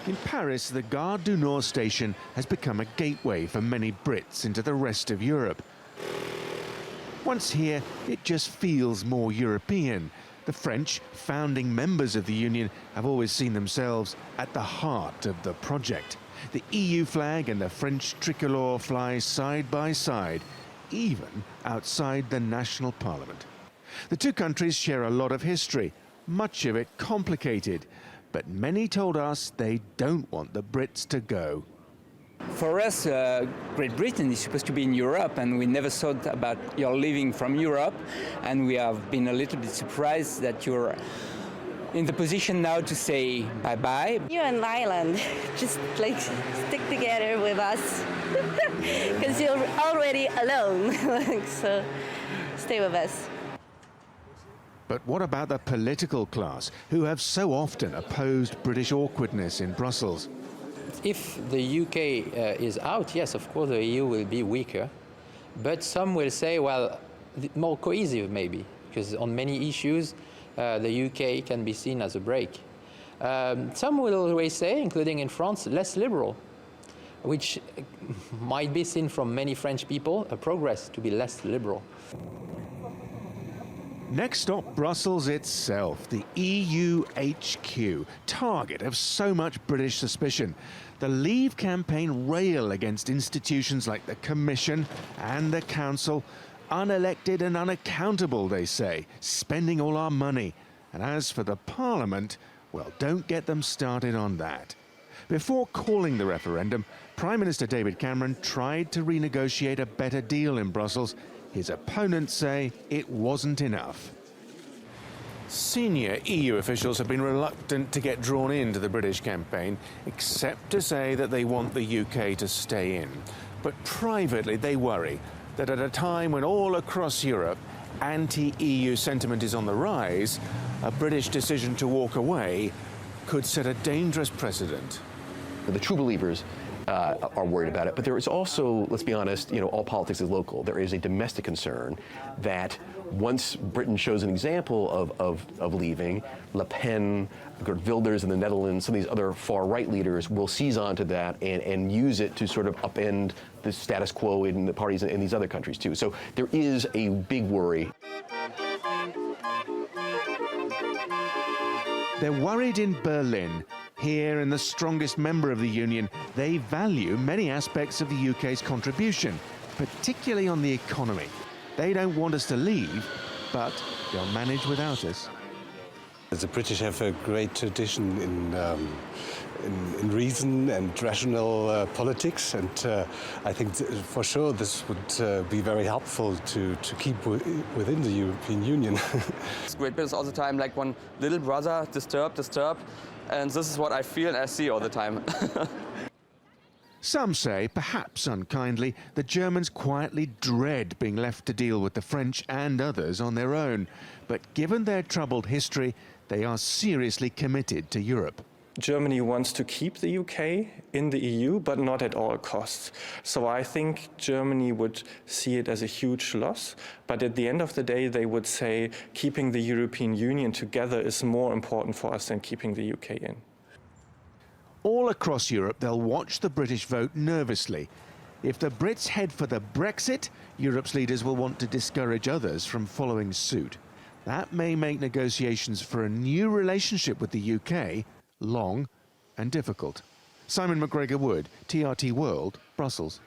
In Paris, the Gare du Nord station has become a gateway for many Brits into the rest of Europe. Once here, it just feels more European. The French, founding members of the Union, have always seen themselves at the heart of the project. The EU flag and the French tricolour fly side by side, even outside the national parliament. The two countries share a lot of history, much of it complicated, but many told us they don't want the Brits to go. For us, Great Britain is supposed to be in Europe, and we never thought about your leaving from Europe, and we have been a little bit surprised that you're in the position now to say bye-bye. You're an island, just like stick together with us, because you're already alone, so stay with us. But what about the political class, who have so often opposed British awkwardness in Brussels? If the UK is out, yes, of course the EU will be weaker. But some will say, well, more cohesive maybe, because on many issues the UK can be seen as a break. Some will always say, including in France, less liberal, which might be seen from many French people, a progress to be less liberal. Next stop, Brussels itself, the EU HQ, target of so much British suspicion. The Leave campaign rail against institutions like the Commission and the Council. Unelected and unaccountable, they say, spending all our money. And as for the Parliament, well, don't get them started on that. Before calling the referendum, Prime Minister David Cameron tried to renegotiate a better deal in Brussels. His opponents say it wasn't enough. Senior EU officials have been reluctant to get drawn into the British campaign, except to say that they want the UK to stay in. But privately, they worry that at a time when all across Europe anti-EU sentiment is on the rise, a British decision to walk away could set a dangerous precedent. The true believers are worried about it, but there is also, let's be honest, all politics is local. There is a domestic concern that once Britain shows an example of leaving, Le Pen, Wilders in the Netherlands, some of these other far-right leaders will seize onto that and use it to sort of upend the status quo in the parties in these other countries too. So there is a big worry. They're worried in Berlin. Here, in the strongest member of the Union, they value many aspects of the UK's contribution, particularly on the economy. They don't want us to leave, but they'll manage without us. The British have a great tradition in reason and rational politics, and I think for sure this would be very helpful to keep within the European Union. Great Britain is all the time like one little brother, disturbed, and this is what I feel and I see all the time. Some say, perhaps unkindly, the Germans quietly dread being left to deal with the French and others on their own. But given their troubled history, they are seriously committed to Europe. Germany wants to keep the UK in the EU, but not at all costs. So I think Germany would see it as a huge loss, but at the end of the day, they would say keeping the European Union together is more important for us than keeping the UK in. All across Europe, they'll watch the British vote nervously. If the Brits head for the Brexit, Europe's leaders will want to discourage others from following suit. That may make negotiations for a new relationship with the UK long and difficult. Simon McGregor-Wood, TRT World, Brussels.